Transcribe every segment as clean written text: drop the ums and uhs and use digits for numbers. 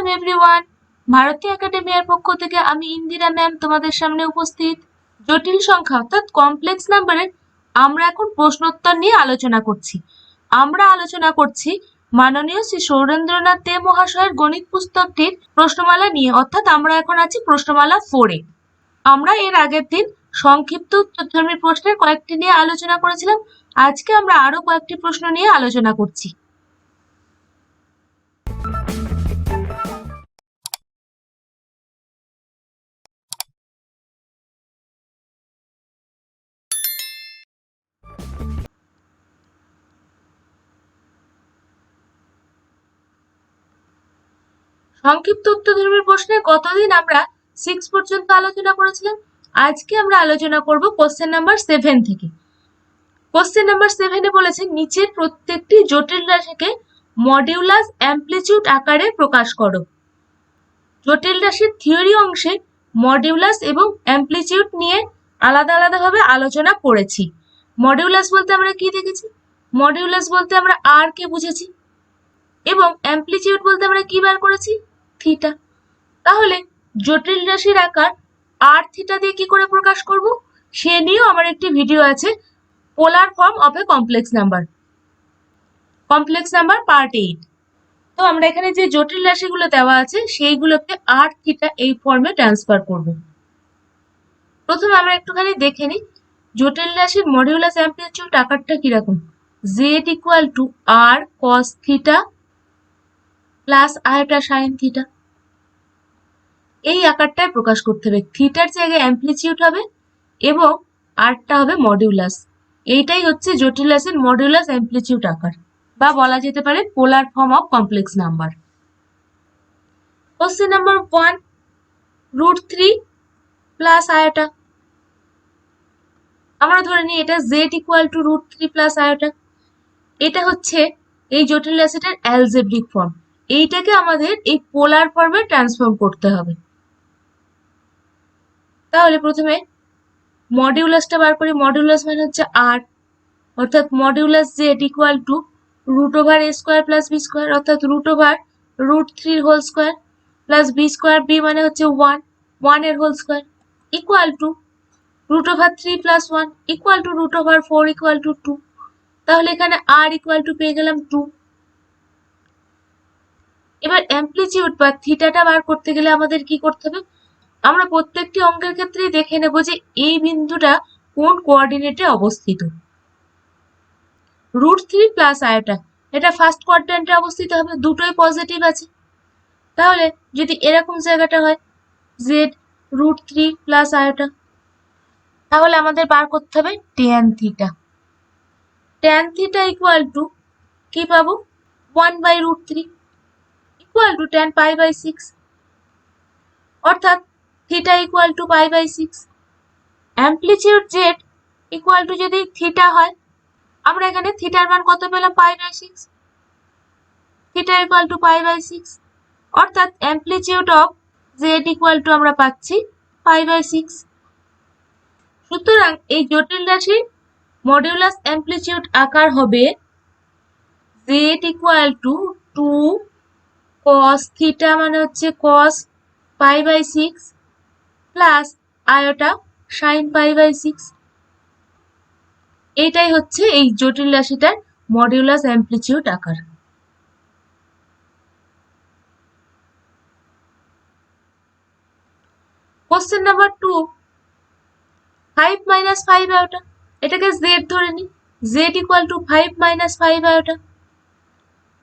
Welcome everyone. ভারতীয় একাডেমির পক্ষ থেকে আমি ইন্দিরা ম্যাম তোমাদের সামনে উপস্থিত। জটিল সংখ্যা অর্থাৎ কমপ্লেক্স নাম্বারের আমরা এখন প্রশ্নোত্তর নিয়ে আলোচনা করছি। আমরা আলোচনা করছি মাননীয় শ্রী সৌরেন্দ্রনাথ দে মহাশয়ের গণিত পুস্তকটির প্রশ্নমালা নিয়ে, অর্থাৎ আমরা এখন আছি প্রশ্নমালা 4-এ। আমরা এর আগের দিন সংক্ষিপ্ত উত্তরধর্মী প্রশ্নের কয়েকটি নিয়ে আলোচনা করেছিলাম। আজকে আমরা আরো কয়েকটি প্রশ্ন নিয়ে আলোচনা করছি। সংক্ষিপ্ত উত্তরধর্মী প্রশ্নে গতদিন আমরা 6 পর্যন্ত আলোচনা করেছিলাম। আজকে আমরা আলোচনা করব কোশ্চেন নাম্বার 7 থেকে। কোশ্চেন নাম্বার 7-এ বলেছে নিচের প্রত্যেকটি জটিল রাশিকে মডিউলাস অ্যামপ্লিটিউড আকারে প্রকাশ করো। জটিল রাশির থিওরি অংশে মডিউলাস এবং অ্যামপ্লিটিউড নিয়ে আলাদা আলাদাভাবে আলোচনা করেছি। মডিউলাস বলতে আমরা কি দেখেছি? মডিউলাস বলতে আমরা আর কে বুঝেছি এবং অ্যামপ্লিটিউড বলতে আমরা কি বার করেছি? থিটা। তাহলে জটিল রাশির আকার আর থিটা দিয়ে কি করে প্রকাশ করব সে নিয়েও আমার একটি ভিডিও আছে, পোলার form of A complex number part 8। তো আমরা এখানে যে জটিল রাশিগুলো দেওয়া আছে সেইগুলোকে আর থিটা এই ফর্মে ট্রান্সফার করব। প্রথমে আমরা একটুখানি দেখে নিই জটিল রাশির মডিউলাস অ্যামপ্লিটিউড আকারটা কিরকম। z equal to r cos theta plus iota sine theta, এই আকারটায় প্রকাশ করতে হবে। থিটার জায়গায় অ্যামপ্লিটিউড হবে এবং আরটা হবে মডিউলাস। এইটাই হচ্ছে জটিল রাশির মডিউলাস অ্যামপ্লিটিউড আকার, বা বলা যেতে পারে পোলার form of complex number. Question number 1, √3 plus iota. আমরা ধরে নিই এটা z equal to √3 plus iota. এটা হচ্ছে এই জটিল রাশিটার অ্যালজেব্রিক ফর্ম। এইটাকে আমাদের এই পোলার ফর্মে ট্রান্সফর্ম করতে হবে। তাহলে প্রথমে মডিউলাসটা বার করি। মডিউলাস মানে হচ্ছে আর, অর্থাৎ modulus z equal two √a² plus b², অর্থাৎ √√3 whole square plus b² b মানে হচ্ছে 1 এর whole square equal to √3 plus 1 equal to √4 equal to 2। তাহলে এখানে r ইকুয়াল টু পেয়ে গেলাম 2। এবার অ্যামপ্লিটিউড বা থিটাটা বার করতে গেলে আমাদের কি করতে হবে? আমরা প্রত্যেকটি অঙ্কের ক্ষেত্রেই দেখে নেব যে এই বিন্দুটা কোন কোঅর্ডিনেটে অবস্থিত। √3 প্লাস আয়োটা এটা ফার্স্ট কোয়াড্র্যান্টে অবস্থিত হবে, দুটোই পজিটিভ আছে। তাহলে যদি এরকম জায়গাটা হয় z √3 প্লাস আয়োটা, তাহলে আমাদের বার করতে হবে tan theta. tan theta equal to কি পাবো? 1/√3 ইকুয়াল টু tan π/6, অর্থাৎ theta equal to π/6। Amplitude z equal to যদি থিটা হয়, আমরা এখানে থিটার মান কত পেলাম? π/6। থিটা ইকুয়াল টু π/6, অর্থাৎ amplitude of z equal to আমরা পাচ্ছি π/6। সুতরাং এই জটিল রাশির মডিউলাস অ্যামপ্লিটিউড আকার হবে z equal to 2 cos theta মানে হচ্ছে cos π/6 প্লাস আয়োটা sin π/6। এইটাই হচ্ছে এই জটিল রাশিটার মডিউলাস অ্যামপ্লিটিউড আকার। Question number 2, 5 minus 5 iota. এটাকে z ধরে নিই, z equal to 5 minus 5 iota.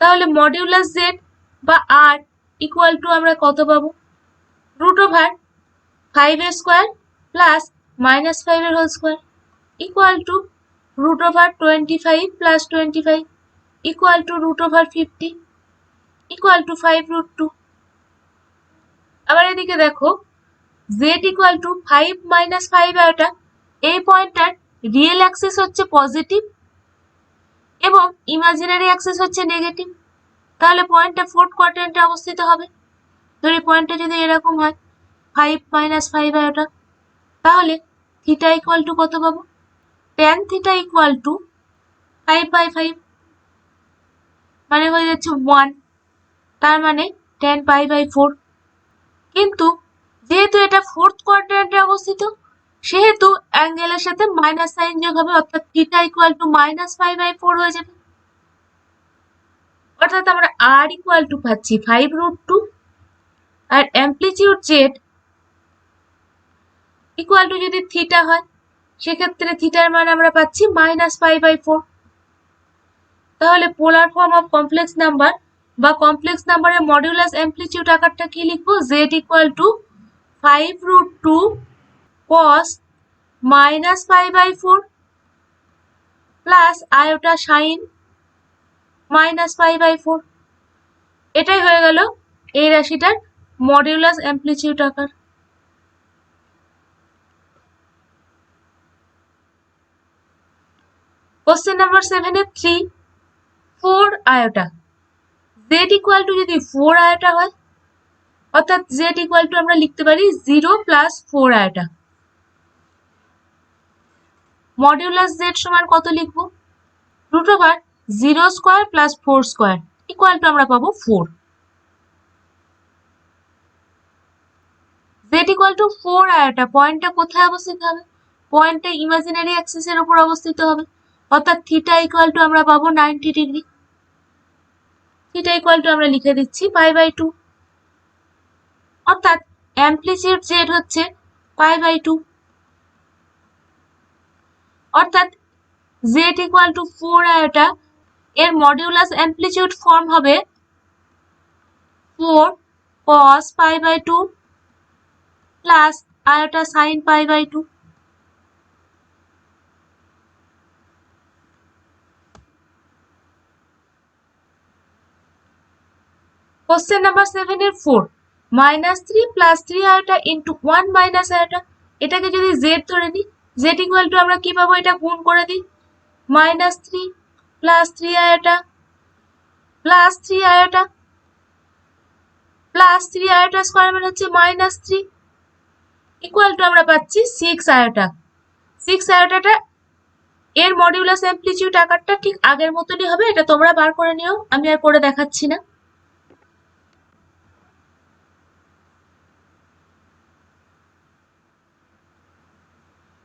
তাহলে মডিউলাস z বা r ইকুয়াল টু আমরা কত পাবো? √5 প্লাস -5 এর whole square equal to √25 plus 25 equal to √50 equal to 5√2। আবার এদিকে দেখো z equal to 5 minus 5 iota, এই পয়েন্টটার রিয়েল অ্যাক্সিস হচ্ছে পজিটিভ এবং ইমাজিনারি অ্যাক্সিস হচ্ছে নেগেটিভ। তাহলে পয়েন্টটা ফোর্থ কোয়াড্র্যান্টে অবস্থিত হবে। ধরি পয়েন্টটা যদি এরকম হয় 5 মাইনাস 5 আয়োটা, তাহলে থিটা ইকুয়াল টু কত পাবো? tan থিটা ইকুয়াল টু 5/5 মানে হয়ে যাচ্ছে 1। তার মানে tan π/4। কিন্তু যেহেতু এটা ফোর্থ কোয়াড্র্যান্টে অবস্থিত সেহেতু অ্যাঙ্গেলের সাথে মাইনাস সাইন যোগ হবে, অর্থাৎ থিটা ইকুয়াল টু -π/4 হয়ে যাবে। অর্থাৎ আমরা r ইকুয়াল টু পাচ্ছি 5√2 আর অ্যামপ্লিটিউড জেড ইকুয়াল টু যদি থিটা হয় সেক্ষেত্রে থিটার মান আমরা পাচ্ছি -π/4। তাহলে polar form of complex number বা কমপ্লেক্স নাম্বারের মডিউলাস অ্যামপ্লিটিউড আকারটা কি লিখবো? z equal to 5√2 cos -π/4 plus iota sine -π/4। এটাই হয়ে গেল এই রাশিটার মডিউলাস অ্যামপ্লিটিউড আকার। কোশ্চেন নাম্বার 7 এর 3 4 আয়োটা। z ইকুয়াল টু যদি 4 আয়োটা হয় অর্থাৎ z ইকুয়াল টু আমরা লিখতে পারি 0 প্লাস 4 আয়োটা। মডিউলাস z সমান কত লিখবো? √0 square plus 4 square equal to আমরা পাবো 4। z ইকুয়াল টু 4 আয়োটা পয়েন্টটা কোথায় অবস্থিত হবে? পয়েন্টটা ইমাজিনারি অ্যাক্সিসের উপর অবস্থিত হবে, অর্থাৎ থিটা ইকুয়াল টু আমরা পাবো 90 ডিগ্রি। থিটা ইকুয়াল টু আমরা লিখে দিচ্ছি π/2, অর্থাৎ অ্যামপ্লিটিউড জেড হচ্ছে π/2, অর্থাৎ z ইকুয়াল টু 4 আয়োটা এর মডিউলাস অ্যামপ্লিটিউড ফর্ম হবে 4 cos π/2 plus iota sine π/2। Question number 7 এর 4 -3 plus 3 iota into 1 minus iota. এটাকে যদি z ধরে নিই, z ইকুয়াল টু আমরা কি পাবো? এটা গুণ করে দিই, -3 plus 3 iota plus 3 iota plus 3 iota square মানে হচ্ছে -3 ইকুয়াল টু আমরা পাচ্ছি 6 আয়োটা। 6 আয়োটাটা এর মডিউলাস অ্যামপ্লিটিউড আকারটা ঠিক আগের মতনই হবে, এটা তোমরা বার করে নিও, আমি আর করে দেখাচ্ছি না।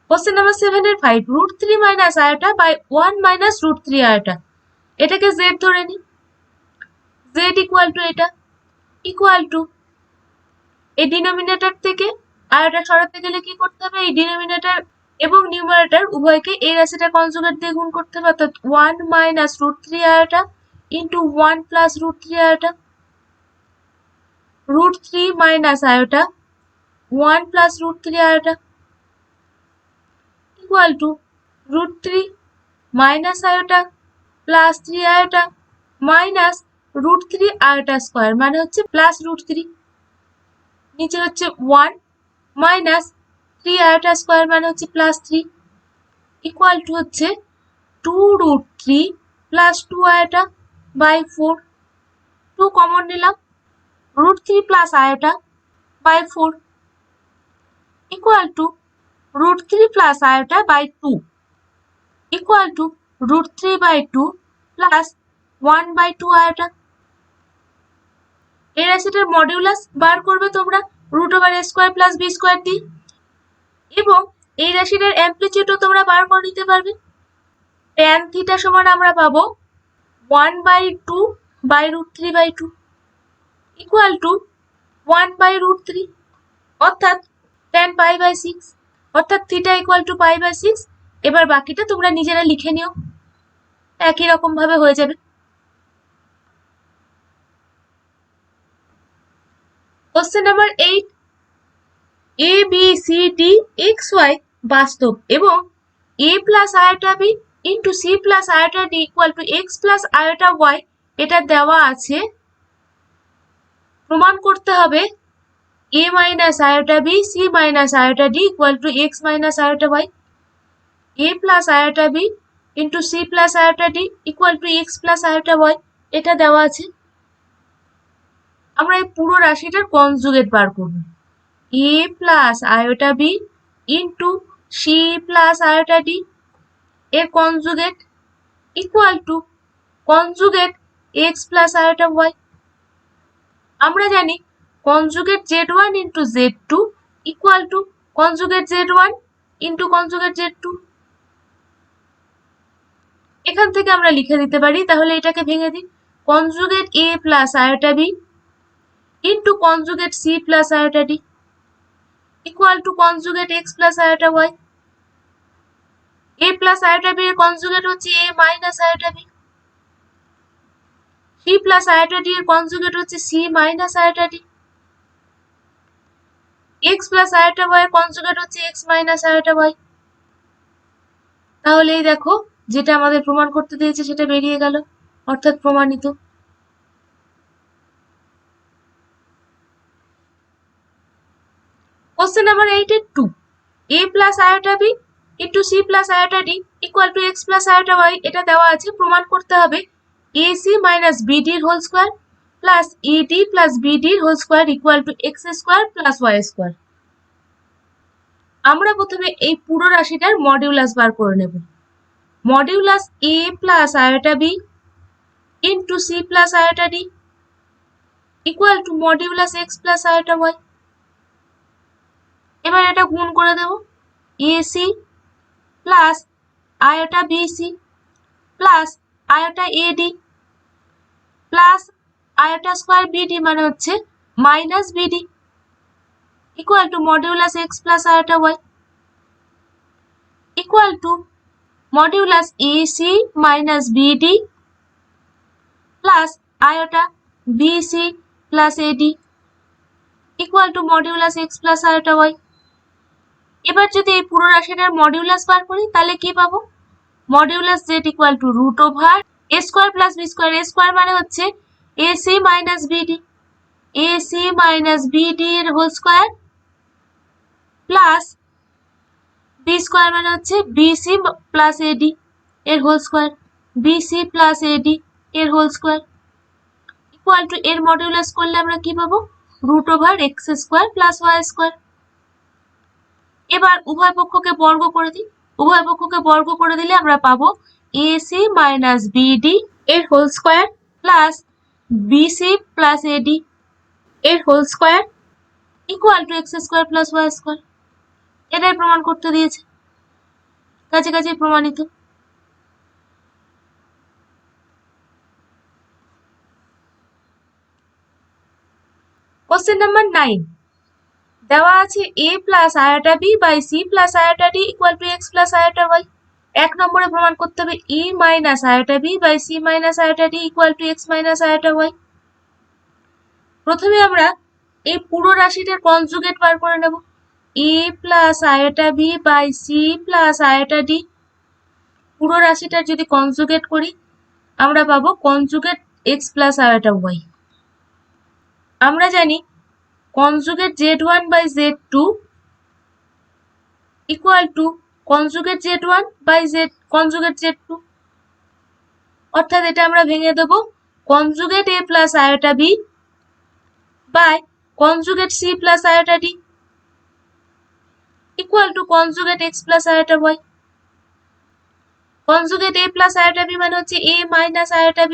কোশ্চেন নাম্বার 7 এর 5 √3 minus iota by 1 minus √3 iota. এটাকে z ধরে নিই, z ইকুয়াল টু এটা ইকুয়াল টু এই ডিনোমিনেটর থেকে আয়োটা সরাতে গেলে কি করতে হবে? এই ডিনোমিনেটর এবং নিউমারেটর উভয়কে এই রাশিটা কনজুগেট দিয়ে গুণ করতে হবে, অর্থাৎ 1 minus √3 iota into 1 plus √3 iota. √3 minus iota 1 plus √3 iota equal to √3 minus iota plus 3 iota minus √3 iota square মানে হচ্ছে প্লাস √3, নিচে হচ্ছে 1 মাইনাস 3 আয়োটা স্কয়ার মানে হচ্ছে প্লাস 3 ইকুয়াল টু হচ্ছে 2√3 প্লাস 2 আয়োটা বাই 4। 2 কমন নিলাম, √3 plus iota by 4 equal to √3 plus iota by 2 equal to √3/2 plus 1/2 iota. এই রাশিটার মডিউলাস বার করবে তোমরা √a² প্লাস b² দিয়ে, এবং এই রাশিটার অ্যামপ্লিটিউডও তোমরা বার করে নিতে পারবে। tan থিটা সমান আমরা পাবো 1/2 বাই √3/2 ইকুয়াল টু 1/√3, অর্থাৎ tan π/6, অর্থাৎ থিটা ইকুয়াল টু π/6। এবার বাকিটা তোমরা নিজেরা লিখে নিও, একই রকম ভাবে হয়ে যাবে। Question number 8 a b c d x y বাস্তব এবং a plus iota b into c plus iota d equal to x plus iota y এটা দেওয়া আছে। প্রমাণ করতে হবে a minus iota b c minus iota d equal to x minus iota y। a plus iota b into c plus iota d equal to x plus iota y এটা দেওয়া আছে। আমরা এই পুরো রাশিটার কনজুগেট বার করব, a plus iota b into c plus iota d এর conjugate equal to conjugate x plus iota y। আমরা জানি conjugate z1 into z2 equal to conjugate z1 into conjugate z2। এখান থেকে আমরা লিখে দিতে পারি, তাহলে এটাকে ভেঙে দিই, conjugate a plus iota b into conjugate c plus iota d equal to conjugate x plus iota y। a plus iota b এর কনজুগেট হচ্ছে a minus iota b, c plus iota d এর conjugate হচ্ছে c minus iota d, x plus iota y এর conjugate হচ্ছে x minus iota y। তাহলে এই দেখো, যেটা আমাদের প্রমাণ করতে দিয়েছে সেটা বেরিয়ে গেল, অর্থাৎ প্রমাণিত। কোশ্চেন নাম্বার 8 এর 2, a plus iota b into c plus iota d equal to x plus iota y, এটা দেওয়া আছে, প্রমাণ করতে হবে ac মাইনাস bd এর whole square plus ed plus bd এর whole square equal to x square plus y square. আমরা প্রথমে এই পুরো রাশিটার মডিউলাস বার করে নেব। Modulus a plus iota b into c plus iota d equal to modulus x plus iota y। এবার এটা গুণ করে দেব, ac plus iota bc plus iota ad plus iota square bd মানে হচ্ছে minus bd equal to modulus x plus iota y equal to modulus ac minus bd plus iota bc plus ad equal to modulus x plus iota y। এবার যদি এই পুরো রাশিটার modulus বার করি তাহলে কি পাবো, modulus z equal to root over a square plus b square, a square মানে হচ্ছে ac minus bd, ac minus bd এর whole square plus b square মানে হচ্ছে bc প্লাস ad এর whole square, bc plus ad এর whole square equal to এর modulus করলে আমরা কি পাবো, root over x square plus y square. এবার উভয় পক্ষকে বর্গ করে দিই, উভয় পক্ষকে বর্গ করে দিলে আমরা পাবো ac মাইনাস bd এর whole square plus bc plus ad এর whole square equal to x square plus y square. এটাই প্রমাণ করতে দিয়েছে, কাছাকাছি প্রমাণিত। কোশ্চেন নাম্বার 9, দেওয়া আছে a plus iota b by c plus iota d equal to x plus iota y। এক নম্বরে প্রমাণ করতে হবে a minus iota b by c minus iota d equal to x minus iota y। প্রথমে আমরা এই পুরো রাশিটার কনজুগেট বার করে নেব, a plus iota b by c plus iota d। পুরো রাশিটার যদি কনজুগেট করি আমরা পাবো conjugate x plus iota y। আমরা জানি conjugate z1 by z2 equal to conjugate z1 by conjugate z2, অর্থাৎ এটা আমরা ভেঙে দেব, conjugate a plus iota b by conjugate c plus iota d equal to conjugate x plus iota y। Conjugate a plus iota b মানে হচ্ছে a minus iota b,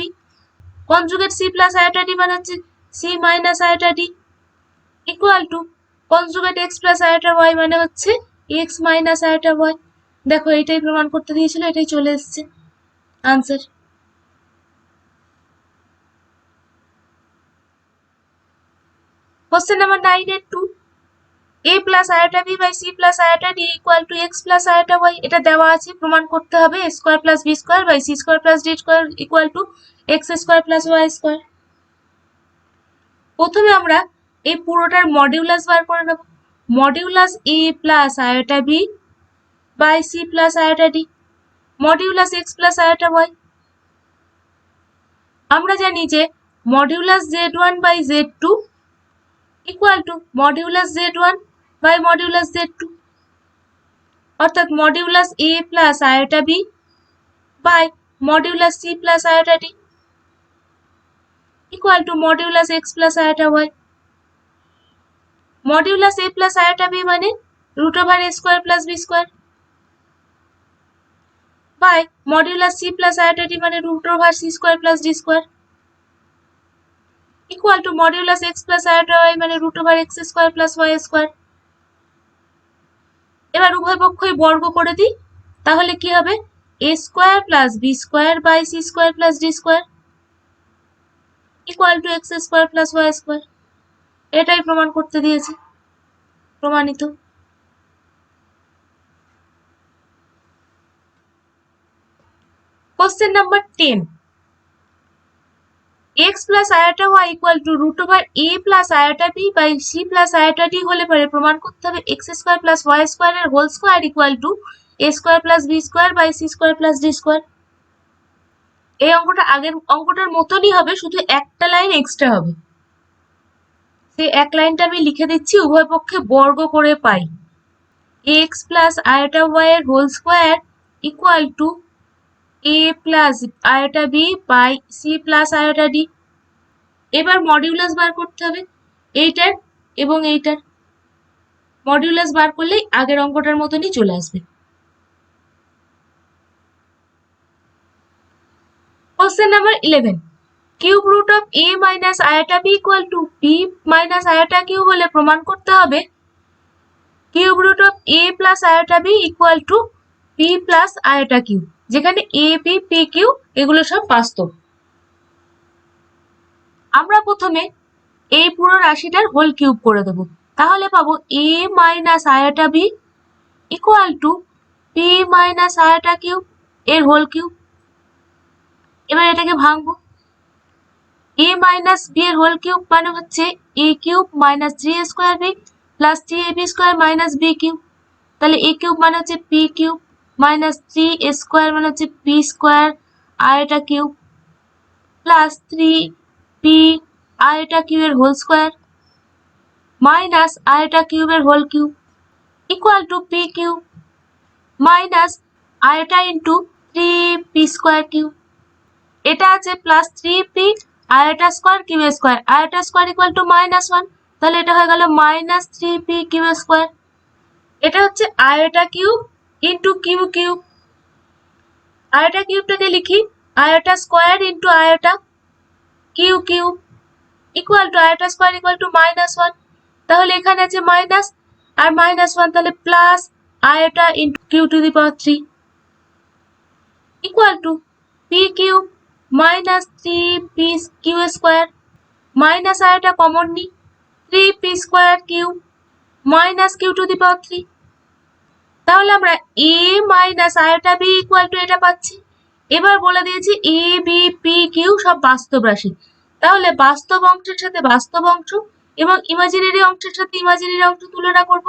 conjugate c plus iota d মানে হচ্ছে c minus iota d equal to conjugate x plus iota y মানে হচ্ছে x minus iota y। দেখো এটাই প্রমাণ করতে দিয়েছিল, এটাই চলে এসছে আনসার। কোশ্চেন নাম্বার 9 এর 2, a plus iota b by c plus iota d equal to x plus iota y, এটা দেওয়া আছে, প্রমাণ করতে হবে a square plus b square by c square plus d square equal to x square plus y square. প্রথমে আমরা এই পুরোটার মডিউলাস বার করে নেব, modulus a plus iota b by c plus iota d modulus x plus iota y। আমরা জানি যে modulus z1 by z2 equal to modulus z1 by modulus z2, অর্থাৎ modulus a plus iota b by modulus c plus iota d equal to modulus x plus iota y। Modulus a plus iota b মানে root over a square plus b square by modulus c plus iota d মানে root over c square plus d square equal to modulus X plus iota Y মানে root over X square plus Y square. এবার উভয় পক্ষই বর্গ করে দিই, তাহলে কি হবে A square plus B square by C square plus D square equal to X square plus Y square. এটাই প্রমাণ করতে দিয়েছে, প্রমাণিত। Question number 10, x plus iota y equal to root over a plus iota b by c plus iota d হলে পরে প্রমাণ করতে হবে x square plus y square এর whole square equal to a square plus b square by c square plus d square. এই অঙ্কটা আগের অঙ্কটার মতনই হবে, শুধু একটা লাইন এক্সট্রা হবে। সেই এক লাইনটা আমি লিখে দিচ্ছি, উভয় পক্ষে বর্গ করে পাই x প্লাস আয়োটা y এর whole square equal to a plus iota b by c plus iota d। এবার মডিউলাস বার করতে হবে এইটার এবং এইটার। মডিউলাস বার করলেই আগের অঙ্কটার মতনই চলে আসবে। Question number 11, cube root of a minus iota b equal to b minus iota q হলে প্রমাণ করতে হবে cube root of a plus iota b equal to b plus iota q, যেখানে a b p q এগুলো সব বাস্তব। আমরা প্রথমে এই পুরো রাশিটার হোল কিউব করে দেব, তাহলে পাবো a minus iota b equal to p minus iota q এর হোল কিউব। এবার এটাকে ভাঙবো, a মাইনাস b এর হোল কিউব মানে হচ্ছে a cube minus 3a square b plus 3ab square minus b cube. তাহলে a কিউব মানে হচ্ছে p cube minus 3a square মানে হচ্ছে p square iota cube plus 3p iota q এর whole square minus iota কিউবের whole cube equal to p cube minus iota into 3p square cube. এটা আছে plus 3p iota square q square, iota square equal to -1, তাহলে এটা হয়ে গেল minus 3p Q square. এটা হচ্ছে iota cube into Q cube. Iota কিউবটাকে লিখি iota square into iota Q cube equal to iota square equal to -1, তাহলে এখানে আছে মাইনাস আর -1, তাহলে plus iota into Q to the power 3 equal to P cube minus 3p Q square minus iota common নি 3p square Q minus Q to the power 3। তাহলে আমরা a minus iota b equal to এটা পাচ্ছি। এবার বলে দিয়েছি a b p Q সব বাস্তব রাশি, তাহলে বাস্তব অংশের সাথে বাস্তব অংশ এবং ইমাজিনারি অংশের সাথে ইমাজিনারি অংশ তুলনা করব,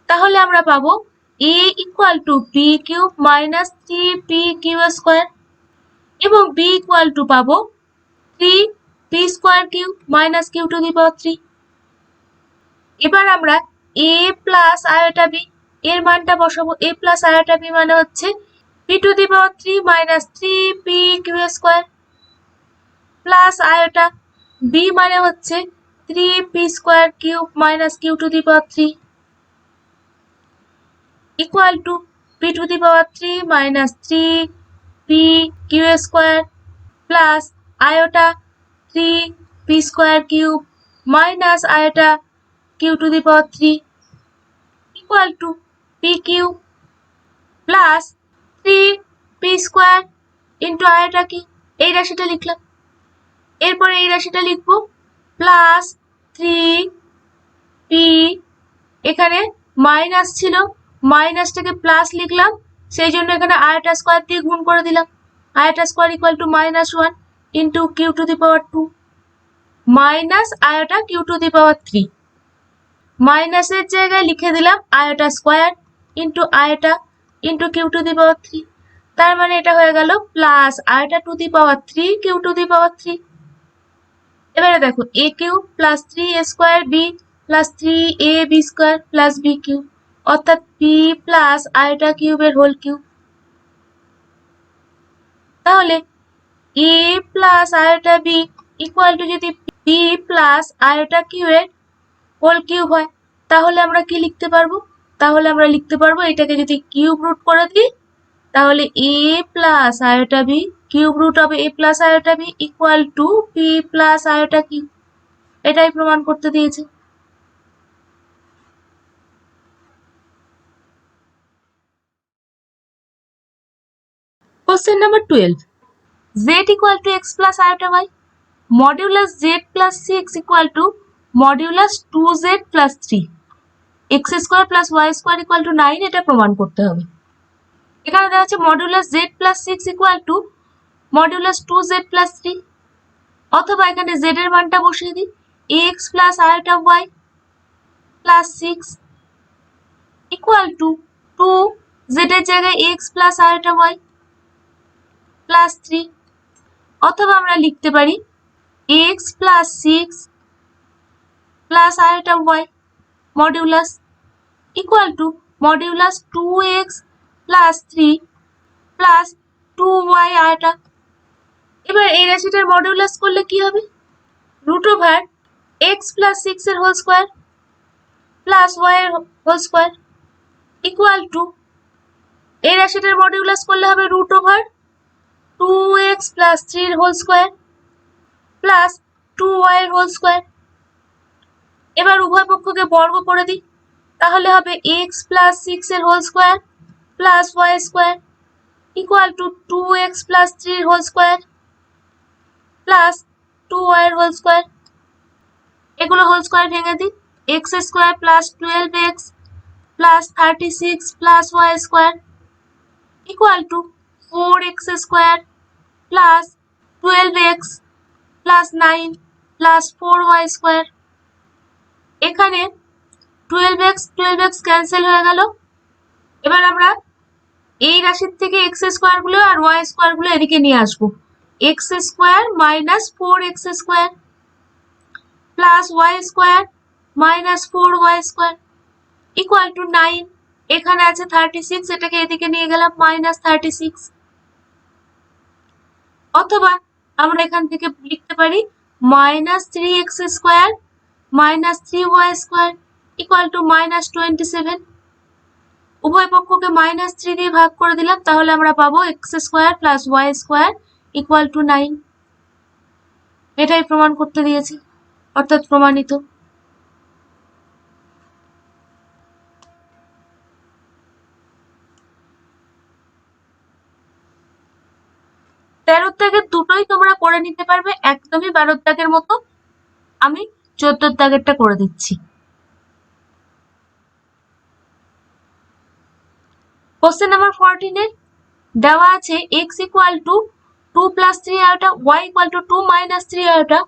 তাহলে আমরা পাবো a equal to p cube minus 3p Q square এবং b ইকুয়াল টু পাবো 3p square Q minus Q to the power 3। এবার আমরা a প্লাস আয়োটা b এর মানটা বসাবো, a প্লাস আয়োটা b মানে হচ্ছে p to the power 3 minus 3p Q square plus iota b মানে হচ্ছে 3p square cube minus Q to the power 3 equal to p to the power 3 minus 3p Q square plus iota 3p square cube minus iota Q to the power 3 equal to p cube plus 3p square into iota q. এই রাশিটা লিখলাম, এরপরে এই রাশিটা লিখবো plus 3p, এখানে minus ছিল মাইনাসটাকে plus লিখলাম, সেই জন্য এখানে আয়োটা স্কোয়ার দিয়ে গুণ করে দিলাম, iota square equal to -1 into Q to the power 2 minus iota Q to the power 3। মাইনাসের জায়গায় লিখে দিলাম iota square into iota into Q to the power 3, তার মানে এটা হয়ে গেল plus iota to the power 3 Q to the power 3। এবারে দেখো a cube plus 3a square b plus 3ab square plus b cube অর্থাৎ p প্লাস আয়োটা কিউবের whole cube. তাহলে a plus iota b equal to যদি p plus iota q এর whole cube হয়, তাহলে আমরা কি লিখতে পারবো? তাহলে আমরা লিখতে পারবো এটাকে যদি কিউব রুট করে দিই, তাহলে a plus iota b cube root হবে a plus iota b equal to p plus iota q. এটাই প্রমাণ করতে দিয়েছে। Question number 12. Z equal to x plus iota y. Modulus z plus 6 equal to modulus 2z plus 3. x square plus y square equal to 9 এটা প্রমাণ করতে হবে। এখানে দেওয়া আছে modulus z plus 6 equal to modulus 2z plus 3, অথবা এখানে z এর মানটা বসিয়ে দিই, ax plus iota y plus 6 equal to 2 z এর জায়গায় x plus iota y plus 3, অথবা আমরা লিখতে পারি x plus 6 plus iota y modulus equal to modulus 2x plus 3 plus 2y iota। এবার এই রাশিটার মডুলাস করলে কি হবে? রুট ওভার x plus 6 এর হোল স্কয়ার প্লাস y এর হোল স্কয়ার ইকুয়াল টু, এই রাশিটার মডুলাস করলে হবে রুট ওভার 2x plus 3 এর হোল স্কয়ার প্লাস 2y এর হোল স্কয়ার। এবার উভয় পক্ষকে বর্গ করে দিই, তাহলে হবে x plus 6 এর whole square plus y square equal to 2x plus 3 এর হোল স্কয়ার প্লাস 2y এর হোল স্কয়ার। এগুলো হোল স্কয়ার ভেঙে দিই, x square plus 12x plus 36 plus y square equal to 4x square plus 12x plus 9 plus 4y square. এখানে 12x cancel হয়ে গেল। এবার আমরা এই রাশির থেকে x স্কয়ার গুলো আর y স্কয়ার গুলো এদিকে নিয়ে আসবো, x square minus 4x square plus y square minus 4y square equal two 9। এখানে আছে 36, এটাকে এদিকে নিয়ে গেলাম মাইনাস 36, অথবা আমরা এখান থেকে লিখতে পারি minus 3x square minus 3y square equal to minus 27। উভয় পক্ষকে মাইনাস 3 দিয়ে ভাগ করে দিলাম, তাহলে আমরা পাবো x square plus y square equal two 9। এটাই প্রমাণ করতে দিয়েছি, অর্থাৎ প্রমাণিত। তেরোর দাগের দুটোই তোমরা করে নিতে পারবে একদমই 12 দাগের মতো। আমি 14 দাগেরটা করে দিচ্ছি। কোশ্চেন নাম্বার 14 এর দেওয়া আছে x equal to 2 plus 3 iota, y equal to 2 minus 3 iota.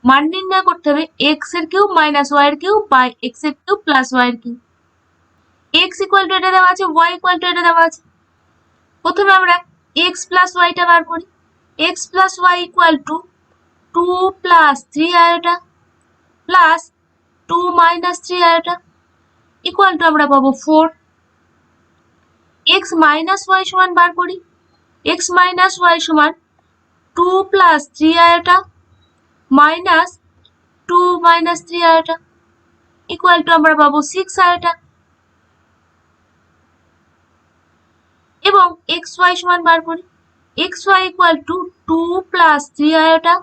মান নির্ণয় করতে হবে x এর কিউব মাইনাস y এর কিউব বাই x এর কিউব প্লাস y এর কিউব। x ইকুয়াল টু এটা দেওয়া আছে, y ইকুয়াল টু এটা দেওয়া আছে। প্রথমে আমরা x প্লাস y টা বার করি। x plus y equal to 2 plus 3 iota plus 2 minus 3 iota equal to আমরা পাবো 4। x মাইনাস y সমান বার করি, x মাইনাস y সমান 2 plus 3 iota minus 2 minus 3 iota equal to আমরা পাবো 6 আয়োটা। এবং xy সমান বার করি, xy equal to 2 plus 3 iota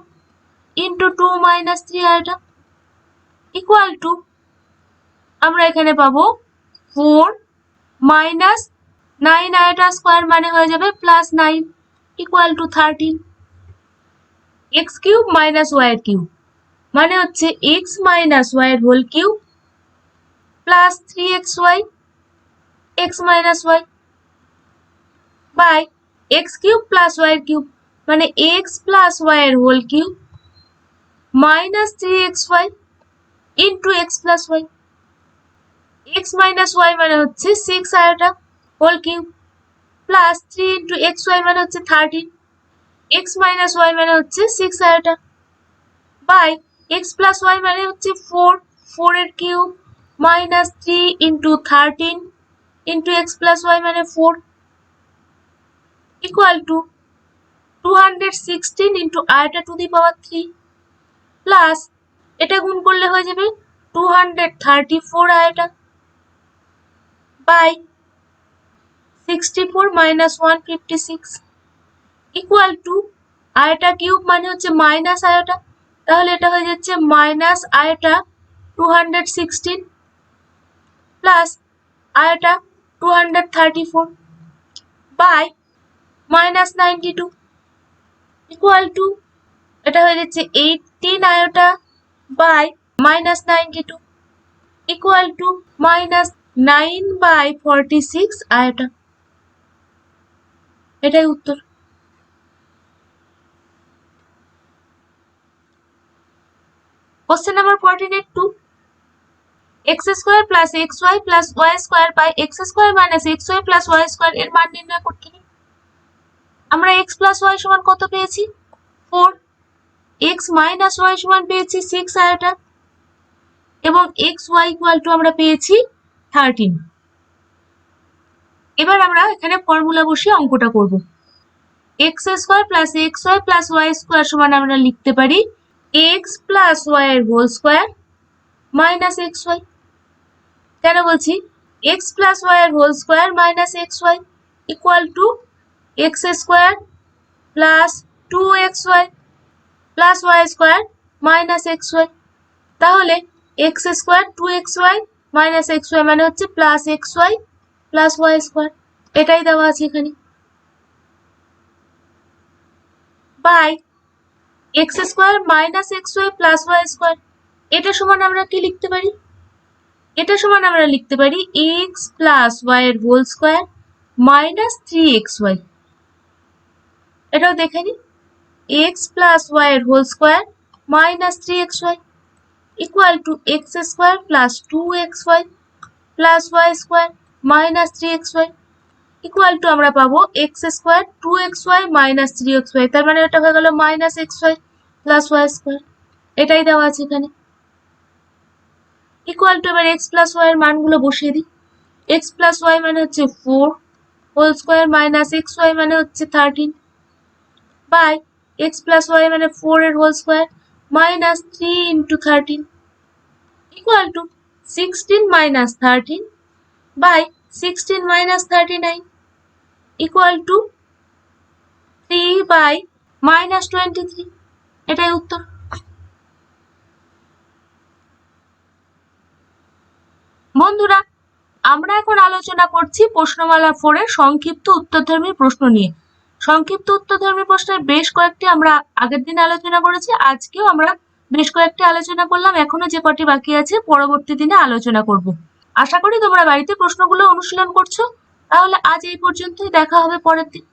into 2 minus 3 iota equal to আমরা এখানে পাবো 4 মাইনাস 9 আয়োটা স্কয়ার মানে হয়ে যাবে plus 9 equal to 13। x cube minus y এর কিউব মানে হচ্ছে x মাইনাস y এর whole cube plus 3xy x minus y by x cube plus y এর কিউব মানে x প্লাস y এর whole cube minus 3xy into x plus y। x minus y মানে হচ্ছে 6 iota whole cube plus 3 into xy মানে হচ্ছে 13, x minus y মানে হচ্ছে 6 iota by x plus y মানে হচ্ছে 4 এর cube minus 3 into 13 into x plus y মানে 4 equal to 216 into iota to the power 3 plus এটা গুণ করলে হয়ে যাবে 234 iota by 64 minus 156 equal to iota cube মানে হচ্ছে মাইনাস আয়োটা, তাহলে এটা হয়ে যাচ্ছে minus iota 216 plus iota 234 by minus 92 equal to এটা হয়ে যাচ্ছে 18 iota by minus 92 equal to minus 9 by 46 iota. এটাই উত্তর। Question number 48-2. x square plus xy plus y square by x square minus xy plus y square এর মান নির্ণয় করতে হবে। আমরা x plus y সমান কত পেয়েছি? 4। x minus y সমান পেয়েছি 6 আয়োটা এবং xy equal to আমরা পেয়েছি 13। এবার আমরা এখানে ফর্মুলা বসিয়ে অঙ্কটা করব। x square plus xy plus y square সমান আমরা লিখতে পারি x plus y এর হোল স্কয়ার মাইনাস xy। কেন বলছি x plus y এর whole square minus xy equal to x square plus 2xy plus y square minus xy। তাহলে x square 2xy minus xy মানে হচ্ছে plus xy plus y square, এটাই দেওয়া আছে এখানে, by x square minus xy plus y square. এটা সমান আমরা কি লিখতে পারি? এটা সমান আমরা লিখতে পারি x প্লাস y এর হোল স্কয়ার মাইনাস 3xy। এটাও দেখে নি, x প্লাস y এর whole square minus 3xy equal to x square plus 2xy plus y square minus 3xy equal to আমরা পাবো x square 2xy minus 3xy, তার মানে এটা হয়ে গেল minus xy plus y square. এটাই দেওয়া আছে এখানে। ইকুয়াল টু এবার x প্লাস y এর মানগুলো বসিয়ে দিই। x প্লাস y মানে হচ্ছে 4 হোল স্কয়ার মাইনাস xy মানে হচ্ছে 13 বাই x প্লাস y মানে 4 এর whole square minus 3 into 13 equal to 16 minus 13 by 16 minus 39 equal to 3 by minus 23। এটাই উত্তর। বন্ধুরা, আমরা এখন আলোচনা করছি প্রশ্নমালা 4 এর সংক্ষিপ্ত উত্তরধর্মী প্রশ্ন নিয়ে। সংক্ষিপ্ত উত্তরধর্মী প্রশ্নের বেশ কয়েকটি আমরা আগের দিন আলোচনা করেছি, আজকেও আমরা বেশ কয়েকটি আলোচনা করলাম, এখনো যে কটি বাকি আছে পরবর্তী দিনে আলোচনা করব। আশা করি তোমরা বাড়িতে প্রশ্নগুলো অনুশীলন করছো। তাহলে আজ এই পর্যন্তই, দেখা হবে পরের দিন।